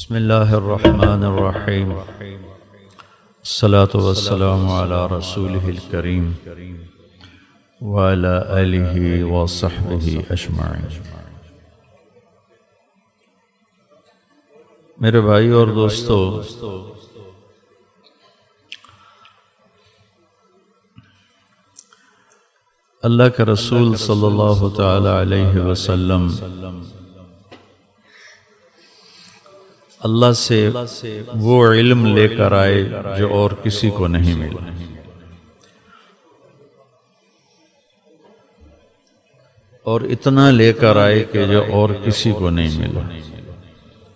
بسم اللہ الرحمن الرحیم الصلاة والسلام علی رسولہ الکریم وعلی آلہ وصحبہ اجمعین۔ میرے بھائی اور دوستو، اللہ کے رسول صلی اللہ تعالی علیہ وسلم اللہ سے وہ علم لے کر آئے جو اور کسی کو نہیں ملا، اور اتنا لے کر آئے کہ جو اور کسی کو نہیں ملا،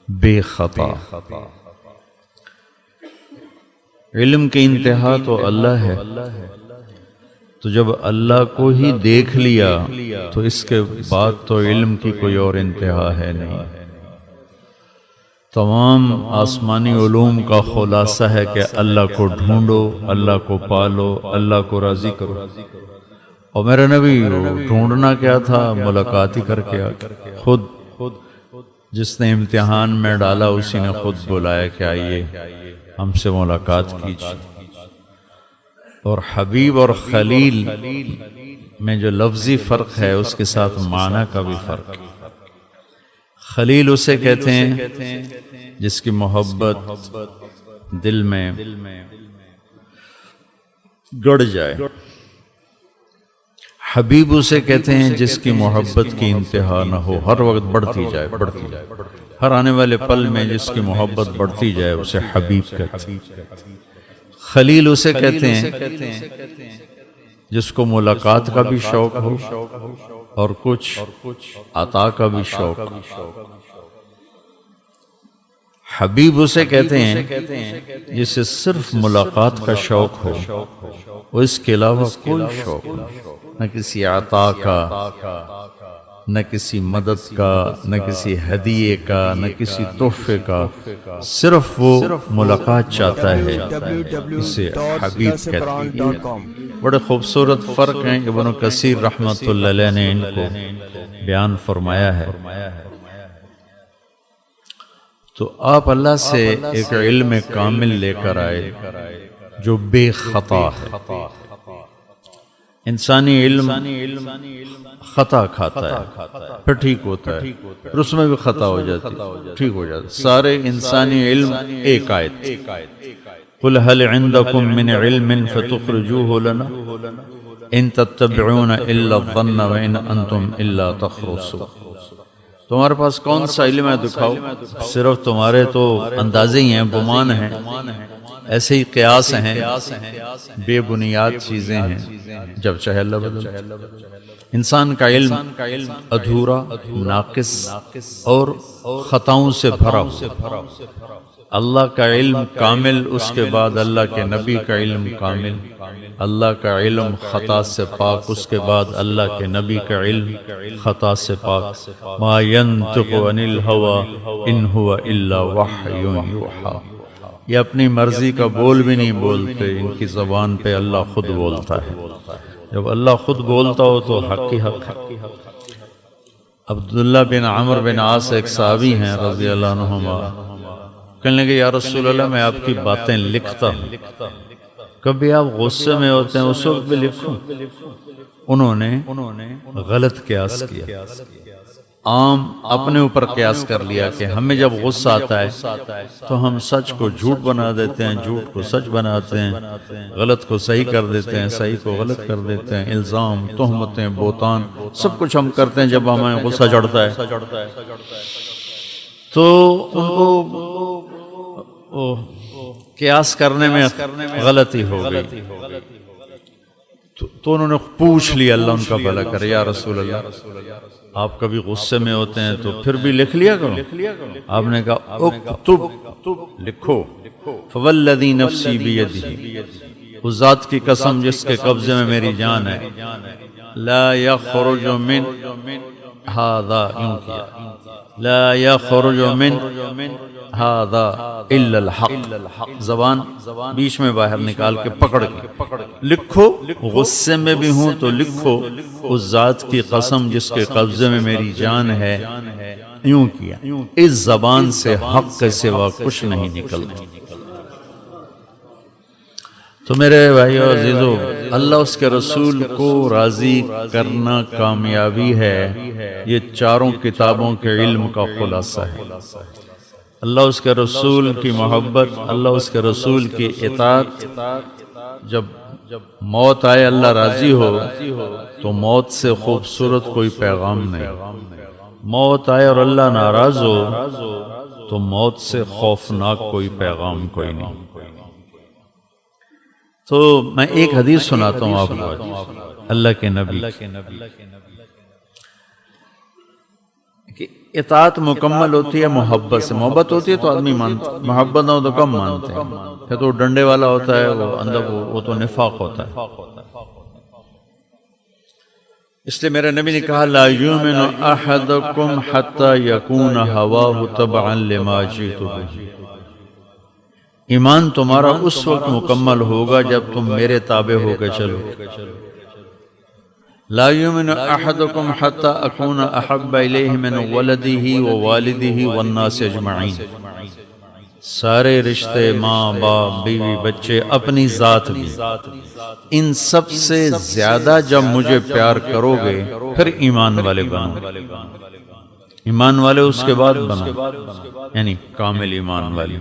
بے خطا۔ علم کی انتہا تو اللہ ہے، تو جب اللہ کو ہی دیکھ لیا تو اس کے بعد تو علم کی کوئی اور انتہا ہے نہیں۔ تمام آسمانی علوم کا خلاصہ ہے کہ اللہ کو ڈھونڈو، اللہ کو پالو، اللہ کو راضی کرو۔ اور میرے نبی ڈھونڈنا کیا تھا؟ ملاقات ہی کر کے خود جس نے امتحان میں ڈالا اسی نے خود بلایا کہ آئیے ہم سے ملاقات کیجیے۔ اور حبیب اور خلیل میں جو لفظی فرق ہے اس کے ساتھ معنی کا بھی فرق ہے۔ خلیل اسے کہتے ہیں جس کی محبت دل میں گڑ جائے، حبیب اسے کہتے ہیں جس کی محبت کی انتہا نہ ہو، ہر وقت بڑھتی جائے، ہر آنے والے پل میں جس کی محبت بڑھتی جائے اسے حبیب کہتے ہیں۔ خلیل اسے کہتے ہیں جس کو ملاقات کا بھی شوق ہو اور کچھ عطا کا بھی شوق۔ حبیب اسے کہتے ہیں جسے صرف ملاقات کا شوق ہو، اور اس کے علاوہ کوئی شوق نہ کسی عطا کا، نہ کسی مدد کا، نہ کسی ہدیے کا، نہ کسی تحفے کا، صرف وہ ملاقات چاہتا ہے، اسے حبیب کہتے ہیں۔ بڑے خوبصورت فرق ہیں، ابن کثیر رحمۃ اللہ علیہ نے ان کو بیان فرمایا ہے۔ تو آپ اللہ سے ایک علم کامل لے کر آئے جو بے خطا ہے۔ انسانی علم خطا کھاتا ہے پھر ٹھیک ہوتا ہے، پھر اس میں بھی خطا ہو جاتی ٹھیک ہو جاتا ہے۔ سارے انسانی علم ایک آیت، قُلْ هَلْ عِنْدَكُمْ مِنْ عِلْمٍ فَتُخْرِجُوهُ لَنَا إِن تَتَّبِعُونَ إِلَّا الظَّنَّ وَإِنْ أَنْتُمْ إِلَّا تَخْرُصُونَ۔ تمہارے پاس کون سا علم ہے دکھاؤ، صرف تمہارے تو اندازے ہی ہیں، گمان ہیں، ایسے ہی قیاس ہیں، بے بنیاد چیزیں ہیں، جب چاہے اللہ بدل۔ انسان کا علم ادھورا، ناقص اور خطاؤں سے بھرا ہوا۔ اللہ کا علم کامل، اس کے بعد اللہ کے نبی کا علم کامل۔ اللہ کا علم خطا سے پاک، اس کے بعد اللہ کے نبی کا علم خطا سے پاک۔ ما ينطق عن الهوى ان هو الا وحی یوحی۔ یہ اپنی مرضی کا بول بھی نہیں بولتے، ان کی زبان پہ اللہ خود بولتا ہے۔ جب اللہ خود بولتا ہو تو حق ہی حق ہے۔ عبداللہ بن عمرو بن عاص ایک صحابی ہیں رضی اللہ عنہما، کہنے لگے یا رسول اللہ میں آپ کی باتیں لکھتا ہوں، کبھی آپ غصے میں ہوتے ہیں اس وقت بھی لکھوں؟ انہوں نے غلط قیاس کیا، عام اپنے اوپر قیاس کر لیا کہ ہمیں جب غصہ آتا ہے تو ہم سچ کو جھوٹ بنا دیتے ہیں، جھوٹ کو سچ بناتے ہیں، غلط کو صحیح کر دیتے ہیں، صحیح کو غلط کر دیتے ہیں، الزام، تہمتیں، بہتان، سب کچھ ہم کرتے ہیں جب ہمیں غصہ چڑھتا ہے۔ تو ان کو قیاس کرنے میں غلطی ہو گئی، تو انہوں نے پوچھ لیا، اللہ ان کا بھلا کرے، یا رسول اللہ آپ کبھی غصے میں ہوتے ہیں تو پھر بھی لکھ لیا کرو۔ آپ نے کہا اکتب، لکھو، فوالذی نفسی بیدہ، اس ذات کی قسم جس کے قبضے میں میری جان ہے، لا یخرج من ھذا، یوں کیا، لا یخرج من ھذا الا الحق، زبان بیچ میں باہر نکال کے پکڑ کے لکھو، غصے میں بھی ہوں تو لکھو اس ذات کی قسم جس کے قبضے میں میری جان ہے، یوں کیا، اس زبان سے حق کے سوا کچھ نہیں نکلتا۔ تو میرے بھائیو عزیزو، اللہ اس کے رسول کو راضی کرنا کامیابی ہے، یہ چاروں کتابوں کے علم کا خلاصہ ہے۔ اللہ اس کے رسول کی محبت، اللہ اس کے رسول کی اطاعت۔ جب موت آئے اللہ راضی ہو تو موت سے خوبصورت کوئی پیغام نہیں، موت آئے اور اللہ ناراض ہو تو موت سے خوفناک کوئی پیغام کوئی نہیں۔ تو میں ایک حدیث سناتا ہوں آپ کو اللہ کے نبی کہ اطاعت مکمل ہوتی ہے محبت سے، محبت ہوتی ہے تو آدمی مانتا، محبت نہ ہو تو کم مانتے ہیں، پھر تو ڈنڈے والا ہوتا ہے، وہ اندر وہ تو نفاق ہوتا ہے۔ اس لیے میرے نبی نے کہا لا یؤمن احدکم حتی یکون ہواہ تبعا لما جئت بہ، ایمان تمہارا اس وقت مکمل ہوگا جب تم میرے تابع ہو کے چلو۔ لا یؤمن احدکم حتی اکون احب الیہ من ولدہ ووالدہ والناس اجمعین، سارے رشتے، ماں باپ بیوی بچے، اپنی ذات بھی، ان سب سے زیادہ جب مجھے پیار کرو گے پھر ایمان والے بنو، ایمان والے اس کے بعد بنو، یعنی کامل ایمان والے۔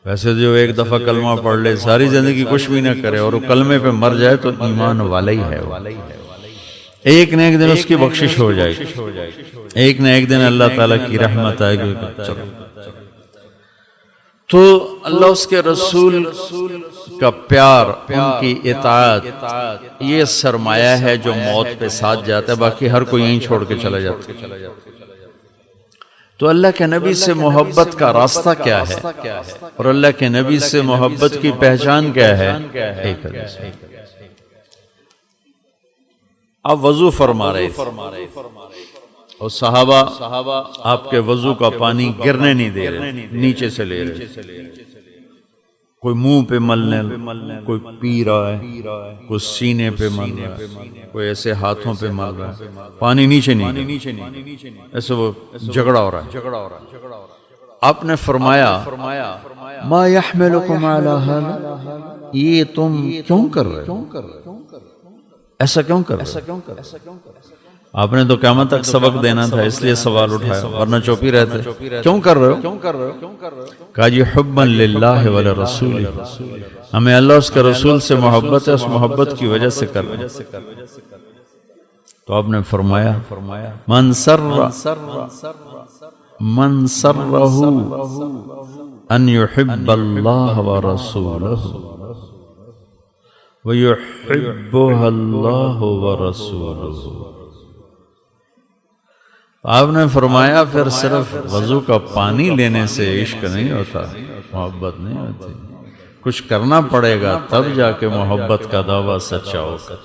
ویسے جو ایک دفعہ کلمہ پڑھ لے، ساری زندگی کچھ بھی نہ کرے اور وہ کلمے پہ مر جائے تو ایمان والا ہی ہے وہ، ایک نہ ایک دن اس کی بخشش ہو جائے گی، ایک نہ ایک دن اللہ تعالیٰ کی رحمت آئے گی۔ تو اللہ اس کے رسول کا پیار، ان کی اطاعت، یہ سرمایہ ہے جو موت پہ ساتھ جاتا ہے، باقی ہر کوئی یہیں چھوڑ کے چلا جاتا ہے۔ تو اللہ کے نبی سے محبت کا راستہ کیا ہے اور اللہ کے نبی سے محبت کی پہچان کیا ہے؟ ایک حدیث، آپ وضو فرما رہے تھے اور صحابہ آپ کے وضو کا پانی گرنے نہیں دے رہے، نیچے سے لے رہے، کوئی منہ پہ ملنے، کوئی پی رہا ہے، کوئی سینے پہ مل رہا ہے، کوئی ایسے ہاتھوں پہ مل رہا ہے، پانی نیچے نہیں، ایسے وہ جھگڑا ہو رہا ہے۔ آپ نے فرمایا ما یحملکم علی ھذا، یہ تم کیوں کر رہے ہو، ایسا کیوں کر رہے ہو؟ آپ نے تو قیامت تک سبق دینا تھا، اس لیے سوال اٹھایا، ورنہ چوپ ہی رہتے۔ کیوں کر رہے ہو؟ کہا جی حبا للہ ولرسول، ہمیں اللہ اس کے رسول سے محبت ہے، اس محبت کی وجہ سے کر رہے ہیں۔ تو آپ نے فرمایا من سرہ ان یحب اللہ ورسولہ ویحبہ اللہ ورسولہ۔ آپ نے فرمایا پھر صرف وضو کا پانی لینے سے عشق نہیں ہوتا، محبت نہیں ہوتی، کچھ کرنا پڑے گا تب جا کے محبت کا دعویٰ سچا ہوگا۔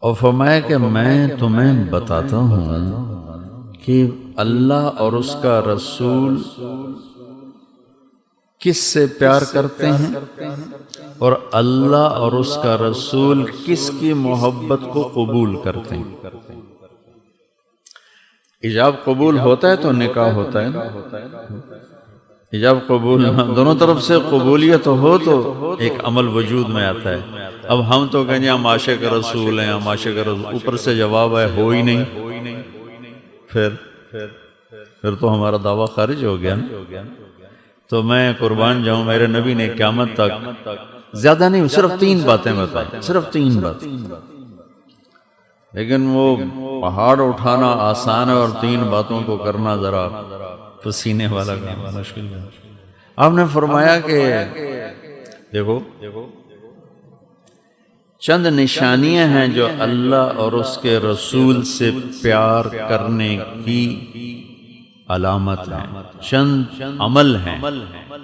اور فرمایا کہ میں تمہیں بتاتا ہوں کہ اللہ اور اس کا رسول کس سے پیار کرتے ہیں اور اللہ اور اس کا رسول کس کی محبت کو قبول کرتے ہیں۔ ایجاب قبول ہوتا ہے تو نکاح ہوتا ہے نا، ایجاب قبول دونوں طرف سے قبولیت ہو تو ایک عمل وجود میں آتا ہے۔ اب ہم تو کہیں ہم عاشق رسول ہیں، ہم عاشق رسول، اوپر سے جواب ہے ہو ہی نہیں، پھر تو ہمارا دعویٰ خارج ہو گیا نا۔ تو میں قربان جاؤں، میرے نبی نے قیامت تک زیادہ نہیں، صرف 3 باتیں بتائیں، صرف 3 باتیں، لیکن وہ پہاڑ اٹھانا آسان ہے اور 3 باتوں کو کرنا ذرا پسینے والا کام مشکل ہے۔ آپ نے فرمایا کہ دیکھو چند نشانیاں ہیں جو اللہ اور اس کے رسول سے پیار کرنے کی علامت ہیں، چند عمل ہیں،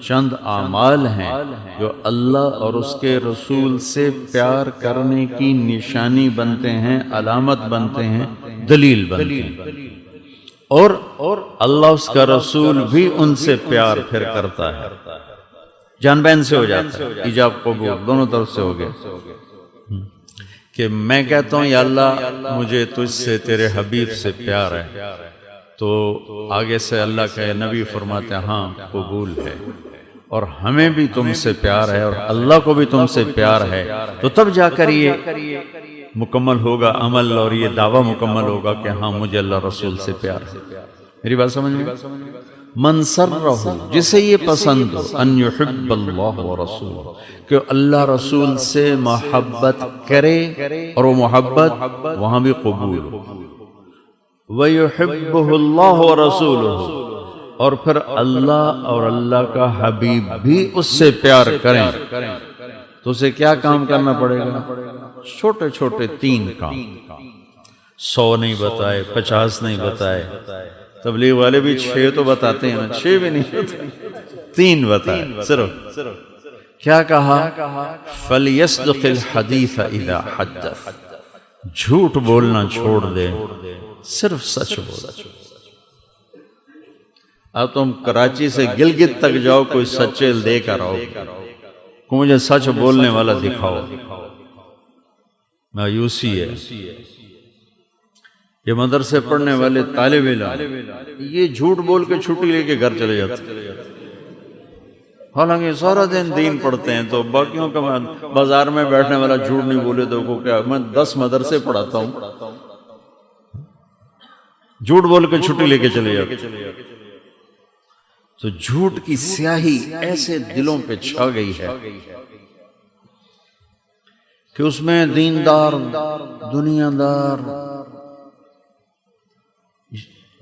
چند اعمال ہیں جو اللہ اور اس کے رسول سے پیار کرنے کی نشانی بنتے ہیں، علامت بنتے ہیں، دلیل بنتے ہیں، اور اللہ اس کا رسول بھی ان سے پیار پھر کرتا ہے، جان بین سے ہو جاتا ہے، ایجاب قبول دونوں طرف سے ہو گئے کہ میں کہتا ہوں یا اللہ مجھے تجھ سے تیرے حبیب سے پیار ہے، تو آگے سے اللہ کا نبی فرماتے ہیں ہاں قبول ہے، اور ہمیں بھی تم سے پیار ہے اور اللہ کو بھی تم سے پیار ہے، تو تب جا کر یہ مکمل ہوگا عمل اور یہ دعویٰ مکمل ہوگا کہ ہاں مجھے اللہ رسول سے پیار ہے۔ میری بات سمجھ میں؟ من سرہ، جسے یہ پسند ہو، ان یحب اللہ ورسولہ، کہ اللہ رسول سے محبت کرے اور وہ محبت وہاں بھی قبول ہو، وَيُحِبُّهُ اللَّهُ وَرَسُولُهُ، اور پھر اللہ اور اللہ کا حبیب بھی اس سے پیار کریں، تو اسے کیا کام کرنا پڑے گا؟ چھوٹے چھوٹے 3 کام، 100 نہیں بتائے، 50 نہیں بتائے، تبلیغ والے بھی 6 تو بتاتے ہیں، 6 بھی نہیں بتائے، 3 بتائے صرف۔ کیا کہا؟ فَلْيَصْدِقِ الْحَدِيثَ إِذَا حَدَّثَ، جھوٹ بولنا چھوڑ دے، صرف سچ بول۔ اب تم کراچی سے گلگت تک جاؤ، کوئی سچیل دے کر آؤ کہ مجھے سچ بولنے والا دکھاؤ، مایوسی ہے۔ یہ مدرسے پڑھنے والے طالب علم یہ جھوٹ بول کے چھٹی لے کے گھر چلے جاتے، حالانکہ سارا دن دین پڑھتے ہیں، تو باقیوں کا بازار میں بیٹھنے والا جھوٹ نہیں بولے تو کو کیا، میں 10 مدرسے پڑھاتا ہوں، جھوٹ بول کے چھٹی لے کے چلے جاتے۔ تو جھوٹ کی سیاہی ایسے دلوں پہ چھا گئی ہے کہ اس میں دیندار، دنیا دار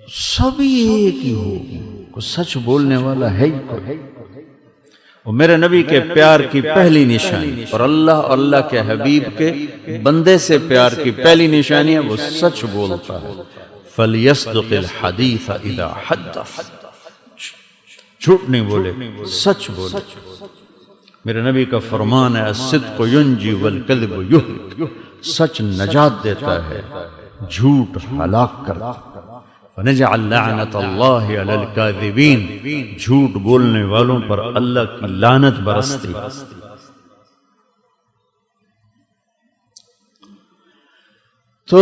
سبھی ایک ہی ہو، کوئی سچ بولنے والا ہے ہی کوئی۔ اور میرے نبی کے پیار کی پہلی نشانی اور اللہ اور اللہ کے حبیب کے بندے سے پیار کی پہلی نشانی ہے وہ سچ بولتا ہے۔ فَلْيَصْدِقِ الْحَدِيثَ إِذَا حَدَّثَ، جھوٹ نہیں بولے، سچ بولے۔ میرے نبی کا فرمان ہے الصدق ينجي والكذب يهلك، سچ نجات دیتا ہے، جھوٹ ہلاک کرتا ہے۔ فَنَجْعَلْ لَعْنَةَ اللَّهِ عَلَى الْكَاذِبِينَ، جھوٹ بولنے والوں پر اللہ کی لعنت برستی۔ تو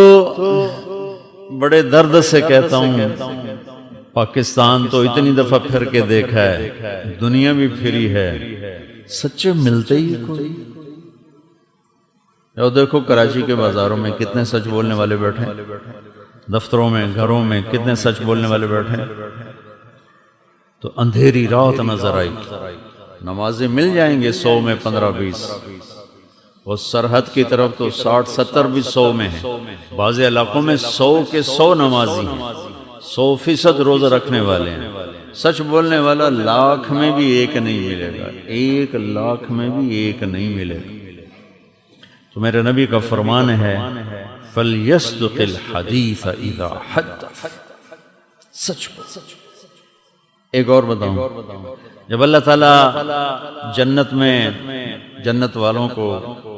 بڑے درد سے کہتا ہوں پاکستان تو اتنی دفعہ پھر کے دیکھا ہے، دنیا بھی پھری ہے، سچے ملتے ہی کوئی۔ اور دیکھو کراچی کے بازاروں میں کتنے سچ بولنے والے بیٹھے ہیں، دفتروں میں، گھروں میں کتنے سچ بولنے والے بیٹھے ہیں۔ تو اندھیری رات نظر آئی، نمازیں مل جائیں گے 100 میں 15-20، اور سرحد کی طرف تو 60-70 بھی 100 میں ہیں، بعض علاقوں میں 100 کے 100 نمازی ہیں، 100% روزہ رکھنے والے ہیں۔ سچ بولنے والا 1,00,000 میں بھی ایک نہیں ملے گا، 1,00,000 میں بھی ایک نہیں ملے گا۔ تو میرے نبی کا فرمان ہے فَلْيَصْدِقِ الْحَدِيثَ إِذَا حَدَّثَ، سچ بول۔ ایک اور بتاؤں، جب اللہ تعالیٰ جنت میں جنت والوں کو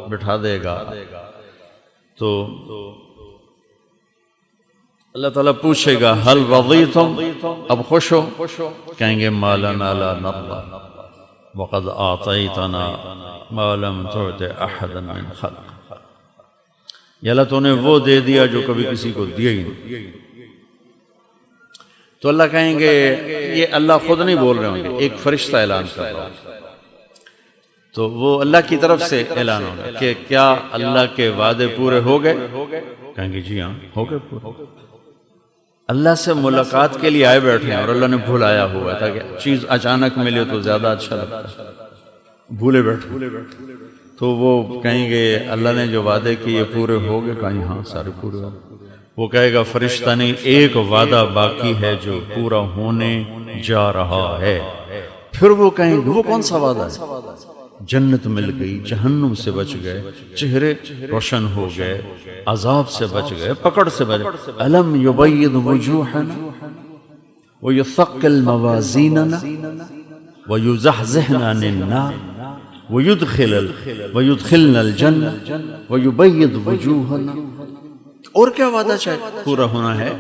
بٹھا دے گا تو اللہ تعالیٰ پوچھے گا هل رضیتم، اب خوش ہو؟ کہیں گے ما لنا لا نرضى وقد اعطیتنا ما لم تعط احدا من خلق، یا اللہ تو نے وہ دے دیا جو کبھی کسی کو دیا ہی نہیں۔ تو اللہ کہیں گے، یہ اللہ خود نہیں بول رہے ہوں گے، ایک فرشتہ اعلان کر رہا ہے، تو وہ اللہ کی طرف سے اعلان ہوگا کہ کیا اللہ کے وعدے پورے ہو گئے؟ کہیں گے جی ہاں ہو گئے پورے۔ اللہ سے ملاقات کے لیے آئے بیٹھے ہیں اور اللہ نے بھلایا ہوا تھا کہ چیز اچانک ملے تو زیادہ اچھا لگتا ہے، بھولے بیٹھے، تو وہ کہیں گے اللہ نے جو وعدے کیے پورے ہو گئے؟ کہیں ہاں سارے پورے ہو گئے۔ وہ کہے گا فرشتہ نہیں، ایک وعدہ باقی ہے جو پورا ہونے جا رہا ہے۔ پھر وہ کہیں گے وہ کون سا وعدہ ہے؟ جنت مل گئی، جہنم سے بچ گئے، چہرے روشن ہو گئے، عذاب سے بچ گئے، پکڑ سے بچ گئے۔ الم یبید وجوہنا، وَيُثَقِّلْ مَوَازِينَنَا وَيُزَحْزِحْنَا عَنِ النَّارِ وَيُدْخِلْنَا الْجَنَّةَ وَيُبَيِّضْ وُجُوهَنَا. اور کیا وعدہ پورا ہونا ہے؟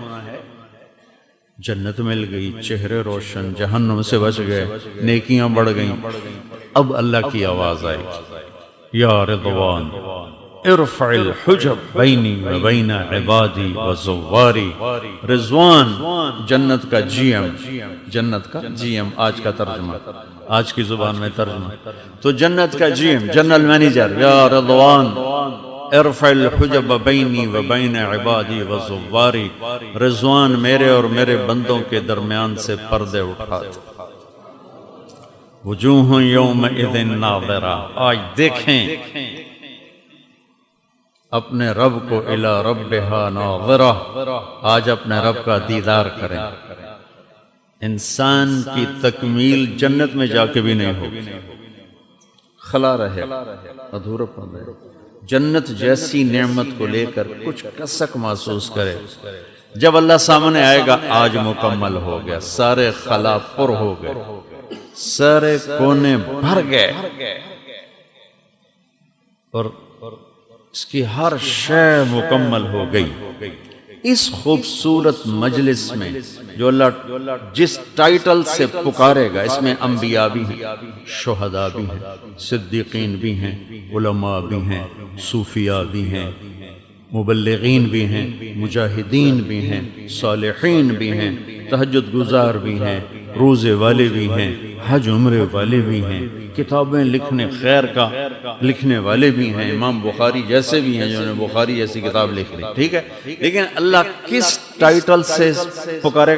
جنت مل گئی، چہرے روشن، جہنم سے بچ گئے، نیکیاں بڑھ گئیں. اب اللہ کی آواز آئی، یا رضوان ارفع الحجب بینی و بین عبادی و زواری. رضوان جنت کا جی ایم، جنت کا جی ایم، آج کا ترجمہ، آج کی زبان میں ترجمہ. تو جنت کا جی ایم، جنرل مینیجر، یا رضوان ارفع الحجب بینی و بین عبادی و زواری. رضوان میرے اور میرے بندوں کے درمیان سے پردے اٹھا دے. وجوہ یومئذ ناظرہ، آج دیکھیں اپنے رب کو، الی ربہا ناظرہ، آج اپنے رب کا دیدار کریں. انسان کی تکمیل جنت میں جا کے بھی نہیں ہوگی، خلا رہے، ادھورا پن رہے. جنت جیسی نعمت کو لے کر کچھ کسک محسوس کرے. جب اللہ سامنے آئے گا، آج مکمل ہو گیا، سارے خلا پر ہو گئے، سارے کونے بھر گئے، اور اس کی ہر شے مکمل ہو گئی. اس خوبصورت مجلس میں جو اللہ جس ٹائٹل سے پکارے گا، اس میں انبیاء بھی ہیں، شہداء بھی ہیں، صدیقین بھی ہیں، علماء بھی ہیں، صوفیاء بھی ہیں، مبلغین بھی ہیں، مجاہدین بھی ہیں، صالحین بھی ہیں، تہجد گزار بھی ہیں، روزے والے بھی ہیں، حج عمرے والے بھی ہیں، کتابیں لکھنے خیر کا لکھنے والے بھی ہیں، امام بخاری جیسے بھی ہیں جنہوں نے بخاری جیسی کتاب لکھ لی. ٹھیک ہے، لیکن اللہ کس ٹائٹل سے پکارے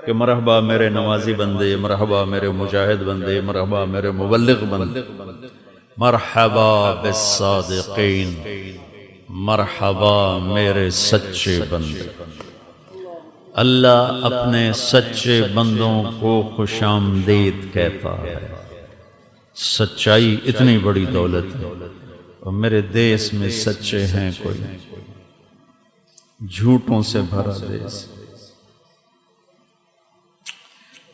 کہ مرحبا میرے نمازی بندے، مرحبا میرے مجاہد بندے، مرحبا میرے مبلغ بندے، مرحبا بالصادقین، مرحبا میرے سچے بندے. اللہ اپنے سچے بندوں کو خوش آمدید کہتا ہے. سچائی اتنی بڑی دولت ہے، اور میرے دیس میں سچے ہیں کوئی؟ جھوٹوں سے بھرا دیس.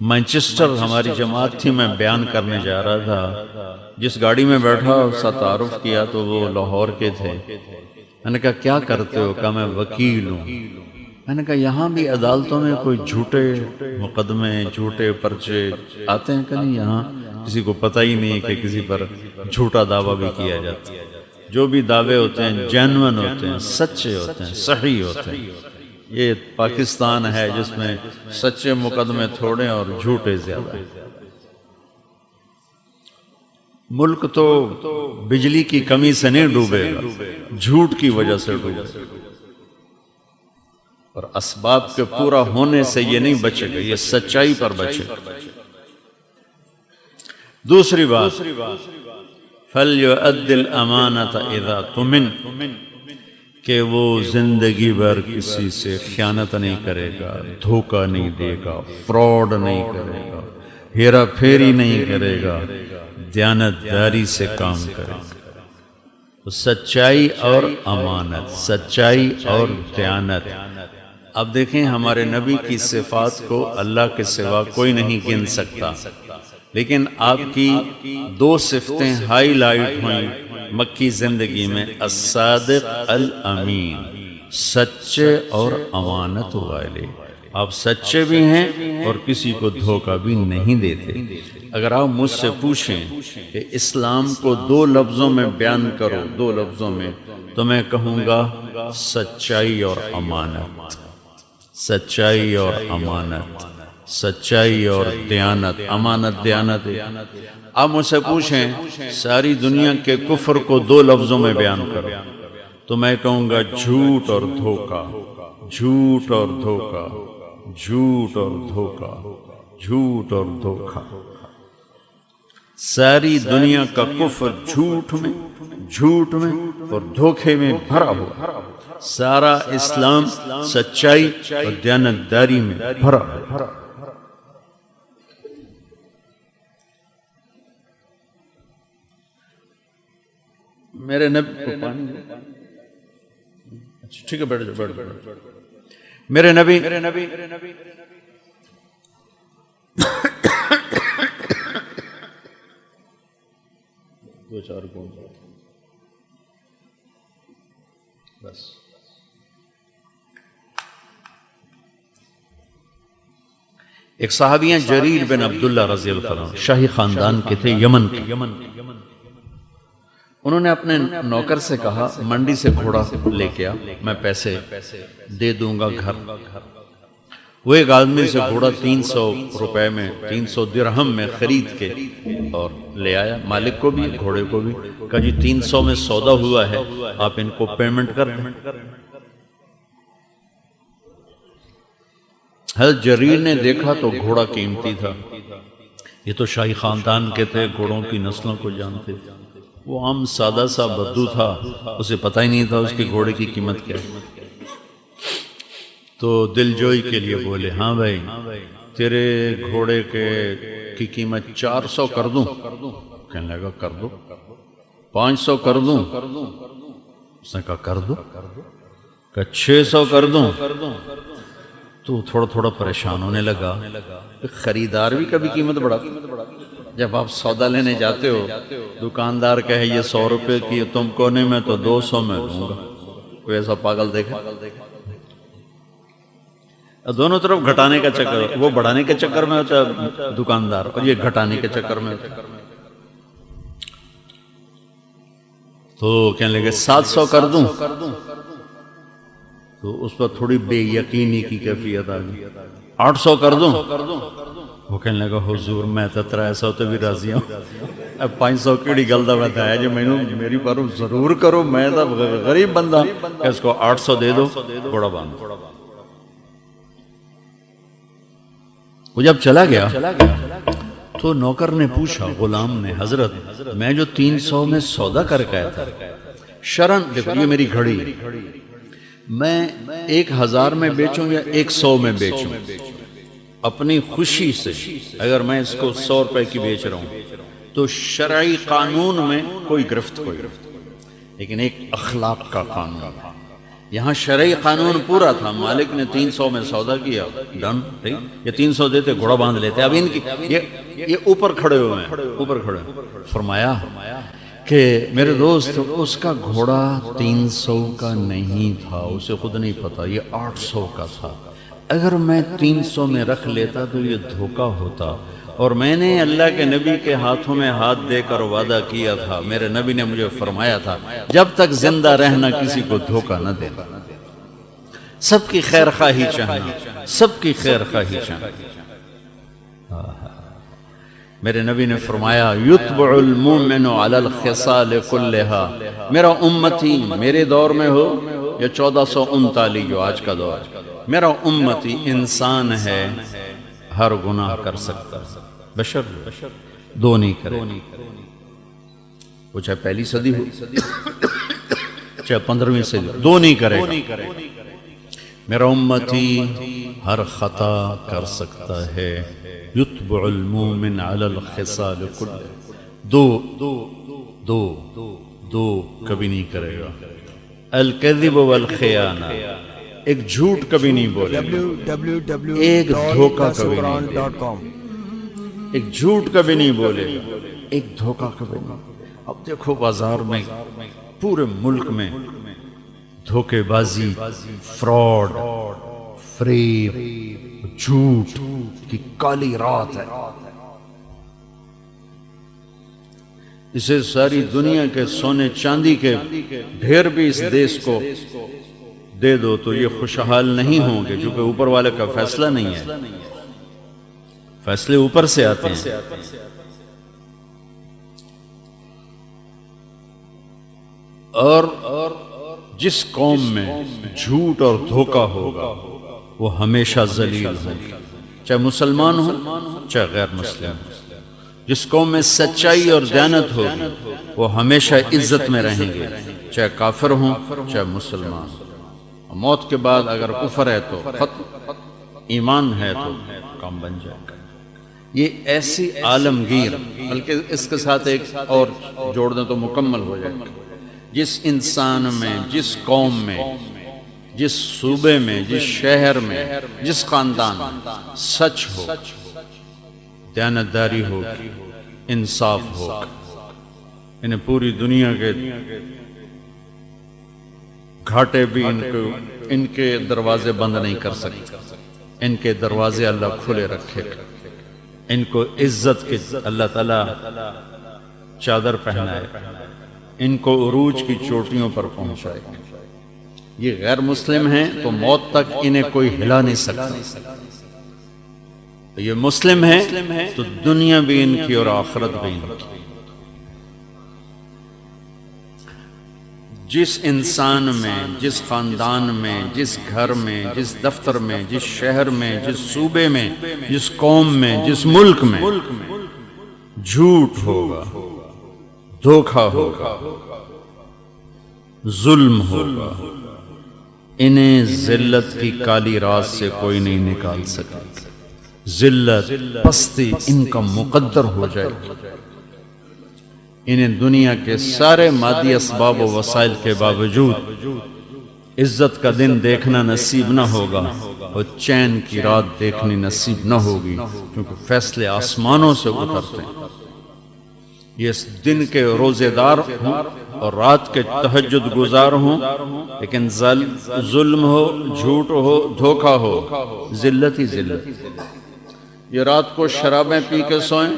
مانچسٹر ہماری جماعت تھی، میں بیان کرنے جا رہا تھا. جس گاڑی میں بیٹھا اس کا تعارف کیا تو وہ لاہور کے تھے. میں نے کہا کیا کرتے ہو؟ کہا میں وکیل ہوں. میں نے کہا یہاں بھی عدالتوں میں کوئی جھوٹے مقدمے، جھوٹے پرچے آتے ہیں کہ نہیں؟ یہاں کسی کو پتہ ہی نہیں کہ کسی پر جھوٹا دعویٰ بھی کیا جاتا ہے. جو بھی دعوے ہوتے ہیں جینوئن ہوتے ہیں، سچے ہوتے ہیں، صحیح ہوتے ہیں. یہ پاکستان ہے جس میں سچے مقدمے تھوڑے اور جھوٹے زیادہ ہیں. ملک تو بجلی کی کمی سے نہیں ڈوبے گا، جھوٹ کی وجہ سے ڈوبے گا، اور اسباب کے پورا ہونے سے یہ نہیں بچے گا، یہ سچائی پر بچے گا. دوسری بات، فَلْيُؤَدِّ الْأَمَانَةَ إِذَا تُمِنْ، کہ وہ زندگی بھر کسی سے خیانت نہیں کرے گا، دھوکہ نہیں دے گا، فراڈ نہیں کرے گا، ہیرا پھیری نہیں کرے گا، دیانت داری سے کام کرے گا. سچائی اور امانت، سچائی اور دیانت. اب دیکھیں ہمارے نبی کی صفات کو اللہ کے سوا کوئی نہیں گن سکتا، لیکن آپ کی دو صفتیں ہائی لائٹ ہوئیں مکی زندگی میں، الصادق الامین، سچے اور امانت والے. آپ سچے بھی ہیں اور کسی کو دھوکہ بھی نہیں دیتے. اگر آپ مجھ سے پوچھیں کہ اسلام کو دو لفظوں میں بیان کرو، دو لفظوں میں، تو میں کہوں گا سچائی اور امانت، سچائی اور امانت، سچائی اور دیانت. امانت دیانت. آپ مجھ سے پوچھیں ساری دنیا کے کفر کو دو لفظوں میں بیان کرو، تو میں کہوں گا جھوٹ اور دھوکہ، جھوٹ اور دھوکہ، جھوٹ اور دھوکہ، جھوٹ اور دھوکہ. ساری دنیا کا کفر جھوٹ میں اور دھوکے میں بھرا ہوا، سارا اسلام سچائی اور دیانتداری میں بھرا ہوا. میرے نبی کو پانی، ٹھیک ہے بیٹھ جاؤ. میرے نبی دو چار گون بس. ایک صحابی ہیں جریر بن عبداللہ رضی اللہ عنہ، شاہی خاندان کے تھے، یمن کے. انہوں نے اپنے نوکر سے کہا منڈی سے گھوڑا لے کے آ، میں پیسے دے دوں گا گھر. وہ ایک آدمی سے گھوڑا 300 روپے میں، 300 درہم میں خرید کے اور لے آیا. مالک کو بھی گھوڑے کو بھی کہا جی 300 میں سودا ہوا ہے، آپ ان کو پیمنٹ کر دیں. حضرت جریر نے دیکھا تو گھوڑا قیمتی تھا، یہ تو شاہی خاندان کے تھے، گھوڑوں کی نسلوں کو جانتے. وہ عام سادہ سا بدو تھا، اسے پتہ ہی نہیں تھا اس کے گھوڑے کی قیمت کیا ہے. تو دل جوئی کے لیے بولے ہاں بھائی تیرے گھوڑے کی قیمت 400 کر دوں؟ کہنے لگا کر دو. 500 کر دوں؟ اس نے کہا کر دو. کہا 600 کر دوں؟ تو تھوڑا تھوڑا پریشان ہونے لگا. خریدار بھی کبھی قیمت بڑھاتا. جب آپ سودا لینے جاتے ہو دکاندار کہے یہ 100 روپے کی تم کو نہیں میں تو 200 میں دوں گا. کوئی ایسا پاگل دیکھا؟ دونوں طرف گھٹانے کا چکر، وہ بڑھانے کے چکر میں ہوتا ہے دکاندار اور یہ گھٹانے کے چکر میں ہوتا ہے. تو کہنے لگے 700 کر دوں؟ تو اس پر تھوڑی بے یقینی کی کیفیت آ گئی. 800 کر دوں؟ وہ کہنے لگا حضور میں تو 300 تو بھی راضی ہوں. اب 500 کیڑی گل دا بتایا جو میں میری پر ضرور کرو، میں تو غریب بندہ. کہ اس کو 800 دے دو، گھوڑا باندھ. وہ جب چلا گیا تو نوکر نے پوچھا غلام نے، حضرت میں جو 300 میں سودا کر کے آیا تھا شرن، دیکھو یہ میری گھڑی، میں 1000 میں بیچوں یا 100 میں بیچوں، اپنی خوشی سے اگر میں اس کو 100 روپے کی بیچ رہا ہوں تو شرعی قانون میں کوئی گرفت لیکن ایک اخلاق کا قانون. یہاں شرعی قانون پورا تھا، مالک نے 300 میں سودا کیا، ڈن. یہ 300 دیتے گھوڑا باندھ لیتے. اب ان کی یہ اوپر کھڑے ہوئے ہیں، اوپر کھڑے. فرمایا کہ میرے دوست اس کا گھوڑا 300 کا نہیں تھا، اسے خود نہیں پتا، یہ 800 کا تھا. اگر میں 300 میں رکھ لیتا تو یہ دھوکہ ہوتا، اور میں نے اللہ کے نبی کے ہاتھوں میں ہاتھ دے کر وعدہ کیا تھا. میرے نبی نے مجھے فرمایا تھا جب تک زندہ رہنا کسی کو دھوکہ نہ دینا، سب کی خیر خواہی چاہنا، سب کی خیر خواہی چاہنا. میرے نبی نے فرمایا یتبع المؤمن علی الخصال کلہا. میرا امتی میرے دور میں ہو یا 1439 جو آج کا دور، میرا امتی انسان ہے، ہر گناہ کر سکتا، بشر دو نہیں کرے. وہ چاہے پہلی صدی ہو چاہے 15ویں صدی، دو نہیں کرے گا. میرا امتی ہر خطا کر سکتا ہے. یتبع المؤمن علی الخصال کل، دو کبھی نہیں کرے گا. الکذب والخیانہ، ایک جھوٹ کبھی نہیں بولے گا، ایک دھوکہ کبھی نہیں دے گا، ایک جھوٹ کبھی نہیں بولے گا، ایک دھوکہ کبھی نہیں. اب دیکھو بازار میں پورے ملک میں دھوکے بازی، فراڈ، فریب، جھوٹ کی کالی رات ہے. اسے ساری دنیا کے سونے چاندی کے ڈھیر بھی اس دیش کو دے دو تو یہ خوشحال نہیں ہوں گے، کیونکہ اوپر والے کا فیصلہ نہیں ہے، فیصلے اوپر سے آتے ہیں. اور جس قوم میں جھوٹ اور دھوکہ ہوگا وہ ہمیشہ ذلیل ہوگی، چاہے مسلمان ہو چاہے غیر مسلم. جس قوم میں سچائی اور دیانت ہوگی وہ ہمیشہ عزت میں رہیں گے، چاہے کافر ہوں چاہے مسلمان. موت کے بعد اگر کفر ہے تو ختم، ایمان ہے تو کام بن جائے گا. یہ ایسی عالمگیر، بلکہ اس کے ساتھ ایک اور جوڑ دیں تو مکمل ہو جائے گا. جس انسان میں، جس قوم میں، جس صوبے میں، جس شہر میں، جس خاندان میں سچ ہو، دیانتداری ہوگی، انصاف ہوگا، انہیں پوری دنیا کے گھاٹے بھی ان کے دروازے بند نہیں کر سکتے، ان کے دروازے اللہ کھلے رکھے گا، ان کو عزت کے اللہ تعالیٰ چادر پہنائے، ان کو عروج کی چوٹیوں پر پہنچائے۔ یہ غیر مسلم ہیں تو موت تک انہیں کوئی ہلا نہیں سکتا، یہ مسلم ہیں تو دنیا بھی ان کی اور آخرت بھی ان کی۔ جس انسان میں، جس خاندان میں، جس گھر میں، جس دفتر میں، جس شہر میں، جس صوبے میں، جس قوم میں، جس ملک میں جھوٹ ہوگا، دھوکہ ہوگا، ظلم ہوگا، انہیں ذلت کی کالی رات سے کوئی نہیں نکال سکے، ذلت پستی ان کا مقدر ہو جائے گی، انہیں دنیا کے سارے مادی اسباب و وسائل کے باوجود عزت کا دن دیکھنا نصیب نہ ہوگا اور چین کی رات دیکھنی نصیب نہ ہوگی، کیونکہ فیصلے آسمانوں سے اترتے ہیں۔ یہ اس دن کے روزے دار ہوں اور رات کے تہجد گزار ہوں، لیکن ظلم ہو، جھوٹ ہو، دھوکہ ہو، ذلت ہی ذلت۔ یہ رات کو شرابیں پی کے سوئیں،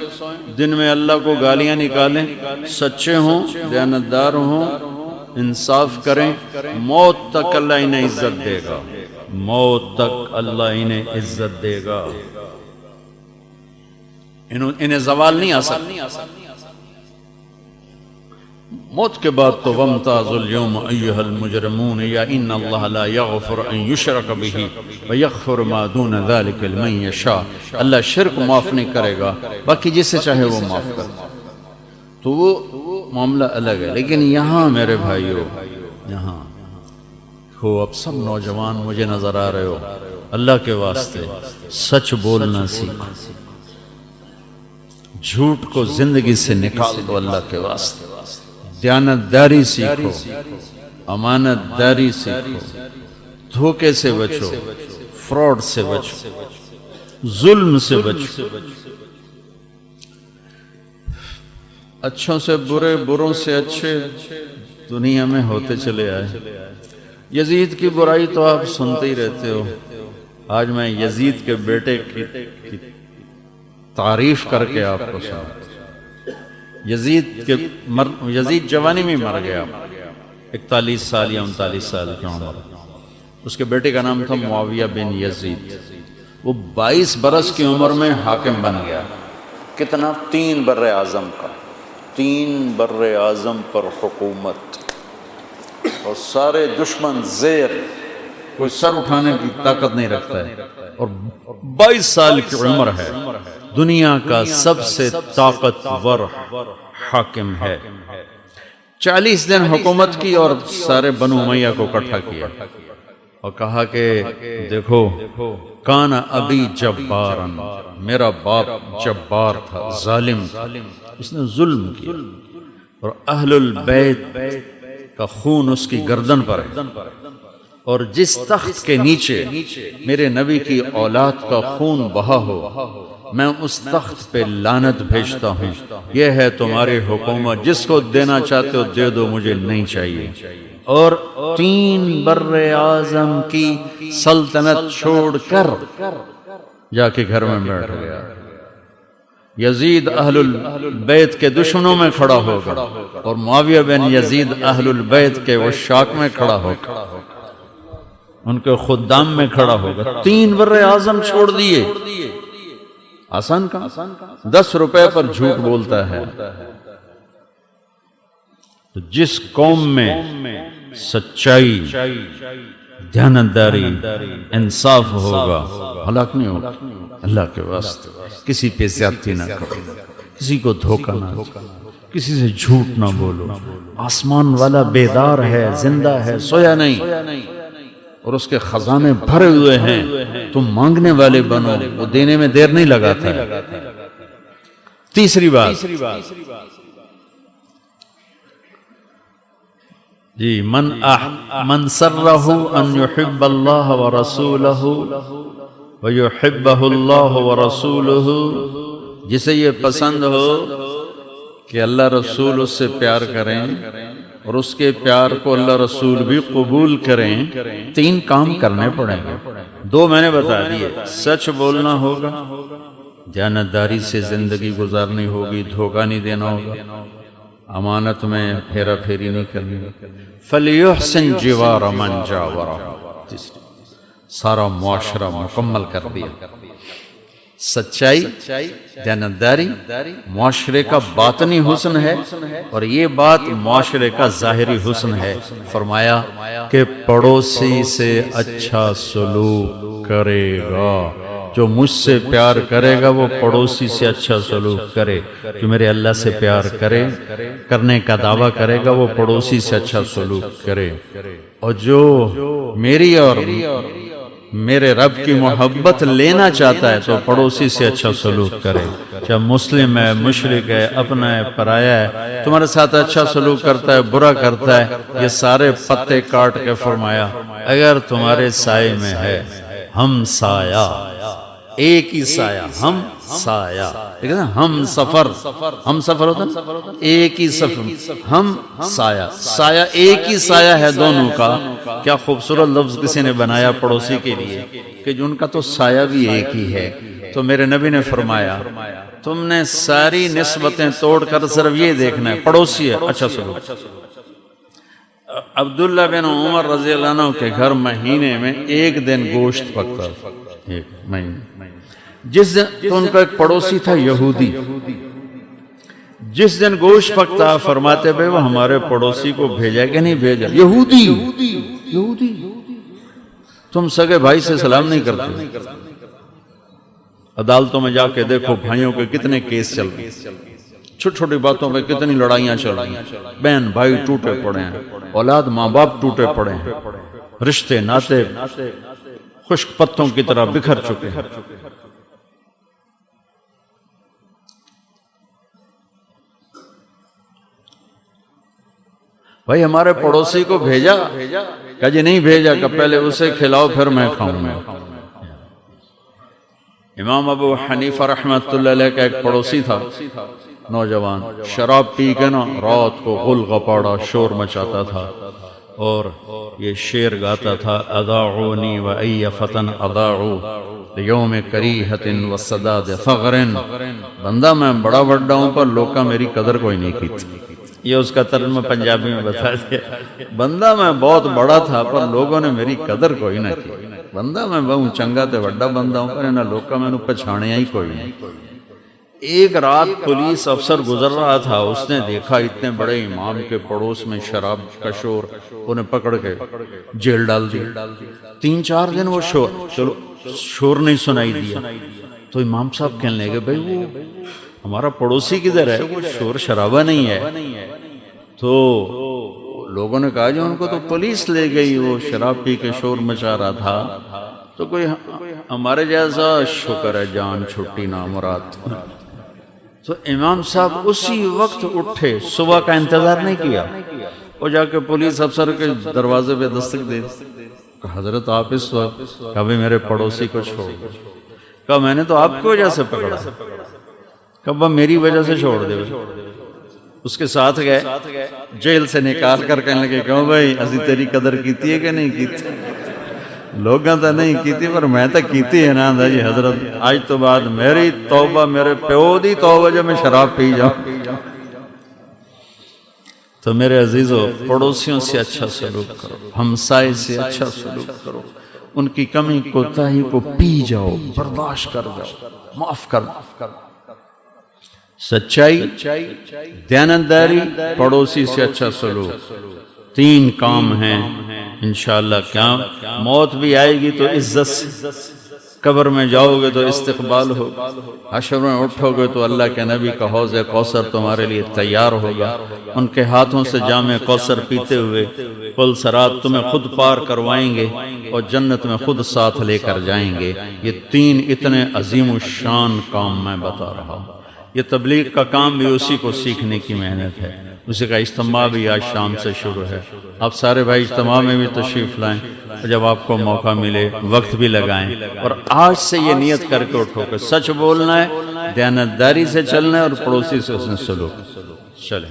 دن میں اللہ کو گالیاں نکالیں، سچے ہوں، دیانتدار ہوں، انصاف کریں، موت تک اللہ انہیں عزت دے گا، موت تک اللہ انہیں عزت دے گا، انہیں زوال نہیں آ سکتا۔ موت کے بعد تو وَامْتَازُوا الْيَوْمَ أَيُّهَا الْمُجْرِمُونَ یا ان اللہ لا یغفر ان یشرک بہ ویغفر ما دون ذلک لمن یشاء، اللہ شرک معاف نہیں کرے گا، باقی جسے چاہے وہ معاف کرے، تو وہ معاملہ الگ ہے۔ لیکن یہاں میرے بھائیو، یہاں ہو، اب سب نوجوان مجھے نظر آ رہے ہو، اللہ کے واسطے سچ بولنا سیکھو، جھوٹ کو زندگی سے نکال دو، اللہ کے واسطے دیانتداری سیکھو، امانت داری سیکھو، دھوکے سے بچو، فراڈ سے بچو، ظلم سے بچو، اچھوں سے برے، بروں سے اچھے دنیا میں ہوتے چلے آئے۔ یزید کی برائی تو آپ سنتے ہی رہتے ہو، آج میں یزید کے بیٹے کی تعریف کر کے آپ کو سناتا ہوں۔ یزید جوانی میں مر گیا، 41 سال یا 39 سال کی عمر، اس کے بیٹے کا نام تھا معاویہ بن یزید، وہ 22 برس کی عمر میں حاکم بن گیا، کتنا؟ 3 بر اعظم کا، 3 بر اعظم پر حکومت، اور سارے دشمن زیر، کوئی سر اٹھانے کی طاقت نہیں رکھتا ہے، اور 22 سال کی عمر ہے، دنیا کا سب سے طاقتور حاکم ہے۔ 40 دن حکومت کی اور سارے بنو امیہ کو اکٹھا کیا اور کہا کہ دیکھو، کان ابی جبارن، میرا باپ جبار تھا، ظالم تھا، اس نے ظلم کیا، اور اہل البیت کا خون اس کی گردن پر ہے، اور جس تخت کے نیچے میرے نبی کی اولاد کا خون بہا ہو، میں اس تخت پہ لعنت بھیجتا ہوں، یہ ہے تمہاری حکومت، جس کو دینا چاہتے ہو دے دو، مجھے نہیں چاہیے۔ اور 3 بر اعظم کی سلطنت چھوڑ کر جا کے گھر میں بیٹھ گیا۔ یزید اہل البیت کے دشمنوں میں کھڑا ہوگا اور معاویہ بن یزید اہل البیت کے عشاق میں کھڑا ہوگا، ان کے خدام میں کھڑا ہوگا۔ 3 بر اعظم چھوڑ دیے، آسان کا 10 روپے پر جھوٹ بولتا ہے۔ تو جس قوم میں سچائی، دیانتداری، انصاف ہوگا، ہلاک نہیں ہوگا۔ اللہ کے واسطے کسی پہ زیادتی نہ کرو، کسی کو دھوکہ نہ دو، کسی سے جھوٹ نہ بولو۔ آسمان والا بیدار ہے، زندہ ہے، سویا نہیں، اور اس کے خزانے بھرے ہوئے ہیں، تم مانگنے والے بنو، وہ دینے میں دیر نہیں لگاتا ہے۔ تیسری بات جی، من سرہ ان یحب اللہ ورسولہ ویحبہ اللہ ورسولہ جسے یہ پسند ہو کہ اللہ رسول اس سے پیار کریں اور اس کے پیار کو اللہ رسول بھی قبول کریں، 3 کام کرنے پڑیں گے۔ 2 میں نے بتا دیے، سچ بولنا ہوگا، دیانتداری سے زندگی گزارنی ہوگی، دھوکہ نہیں دینا ہوگا، امانت میں پھیرا پھیری نہیں کرنی، فَلْيُحْسِنْ جِوَارَ مَنْ جَاوَرَهُ، سارا معاشرہ مکمل کر دیا۔ سچائی، دیانتداری معاشرے کا باطنی حسن ہے اور یہ بات معاشرے کا ظاہری حسن ہے۔ فرمایا کہ پڑوسی سے اچھا سلوک کرے گا، جو مجھ سے پیار کرے گا وہ پڑوسی سے اچھا سلوک کرے، جو میرے اللہ سے پیار کرنے کا دعویٰ کرے گا وہ پڑوسی سے اچھا سلوک کرے، اور جو میری اور میرے رب کی محبت لینا چاہتا ہے تو پڑوسی سے اچھا سلوک کرے، چاہے مسلم ہے، مشرک ہے، اپنا ہے، پرایا ہے، تمہارے ساتھ اچھا سلوک کرتا ہے، برا کرتا ہے، یہ سارے پتے کاٹ کے فرمایا اگر تمہارے سائے میں ہے ہم سایہ، ایک ہی سایہ، ہم سایہ، ٹھیک ہے نا، ہم سفر ہوتا ہے ایک ہی سفر، ہم سایہ، سایہ ایک ہی سایہ ہے دونوں کا۔ کیا خوبصورت لفظ کسی نے بنایا پڑوسی کے لیے کہ جن کا تو سایہ بھی ایک ہی ہے۔ تو میرے نبی نے فرمایا تم نے ساری نسبتیں توڑ کر صرف یہ دیکھنا ہے پڑوسی ہے اچھا سلوک۔ عبداللہ بن عمر رضی اللہ عنہ کے گھر مہینے میں 1 دن گوشت پکتا، 1 مہینے، جس دن تو ان کا ایک پڑوسی تھا یہودی، جس دن گوشت پکتا فرماتے بھائی وہ ہمارے پڑوسی کو بھیجا کہ نہیں بھیجا، یہودی، تم سگے بھائی سے سلام نہیں کرتے۔ عدالتوں میں جا کے دیکھو بھائیوں کے کتنے کیس چل رہے ہیں، چھوٹی چھوٹی باتوں پہ کتنی لڑائیاں چل رہی ہیں، بہن بھائی ٹوٹے پڑے ہیں، اولاد ماں باپ ٹوٹے پڑے ہیں، رشتے ناطے خشک پتوں کی طرح بکھر چکے ہیں۔ بھائی ہمارے پڑوسی کو بھیجا، کہا جی نہیں بھیجا، کہ پہلے اسے کھلاؤ پھر میں کھاؤں گا۔ امام ابو حنیفہ رحمۃ اللہ علیہ کا ایک پڑوسی تھا، نوجوان، شراب پی کے نا رات کو غل غپاڑا شور مچاتا تھا اور یہ شعر گاتا تھا، اضاعونی و ای فتن اضاعو لیوم کریہت و صداد ثغر، بندہ میں بڑا بڑا ہوں پر لوکا میری قدر کوئی نہیں کی تھی۔ یہ اس کا ترجمہ پنجابی میں بتا دیا، بندہ میں بہت بڑا تھا پر لوگوں نے میری قدر کوئی نہ کی، بندہ میں بہت چنگا تے بڑا بندہ ہوں پر انہاں لوکا میں پچھاڑیا ہی کوئی نہیں۔ ایک رات پولیس افسر گزر رہا تھا، اس نے دیکھا اتنے بڑے امام کے پڑوس میں شراب کا شور، انہیں پکڑ کے جیل ڈال دیا۔ 3-4 دن وہ شور نہیں سنائی دیا، تو امام صاحب کہنے لگے بھائی وہ ہمارا پڑوسی کدھر ہے، وہ شور شرابہ نہیں ہے۔ تو لوگوں نے کہا جو ان کو تو پولیس لے گئی، وہ شراب پی کے شور مچا رہا تھا، تو کوئی ہمارے جیسا شکر ہے جان چھٹی نامراد۔ تو امام صاحب اسی وقت اٹھے، صبح کا انتظار نہیں کیا، وہ جا کے پولیس افسر کے دروازے پہ دستک دے، کہا حضرت آپ اس وقت، کبھی میرے پڑوسی کو چھوڑ دو، کہا میں نے تو آپ کی وجہ سے پکڑا، کہا میری وجہ سے چھوڑ دے۔ اس کے ساتھ گئے، جیل سے نکال کر کہنے لگے کہوں بھائی اسی تیری قدر کیتی ہے کہ نہیں کیتی، لوگاں تو نہیں کیتی پر میں تو کیتی ہے نا جی حضرت، آج تو بعد میری توبہ، میرے پیو دی توبہ جو میں شراب پی جاؤں۔ تو میرے عزیزو پڑوسیوں سے اچھا سلوک کرو، ہمسائے سے اچھا سلوک کرو، ان کی کمی کوتاہی کو پی جاؤ، برداشت کر جاؤ، معاف کر دو۔ سچائی، دیانتداری، پڑوسی سے اچھا سلوک، 3 کام ہیں انشاءاللہ۔ کیا موت بھی آئے گی تو عزت سے، قبر میں جاؤ گے تو استقبال ہوگا، حشر میں اٹھو گے تو اللہ کے نبی کا حوض کوثر تمہارے لیے تیار ہوگا، ان کے ہاتھوں سے جام کوثر پیتے ہوئے پل صراط تمہیں خود پار کروائیں گے اور جنت میں خود ساتھ لے کر جائیں گے۔ یہ 3 اتنے عظیم الشان کام میں بتا رہا ہوں، یہ تبلیغ کا کام بھی اسی کو سیکھنے کی محنت ہے۔ اسی کا اجتماع بھی آج شام سے شروع ہے. آپ سارے بھائی اجتماع میں بھی تشریف لائیں، اور جب آپ کو موقع ملے وقت بھی لگائیں، اور آج سے یہ نیت کر کے اٹھو کہ سچ بولنا ہے، دیانتداری سے چلنا ہے، اور پڑوسی سے اس نے سلوک. چلیں.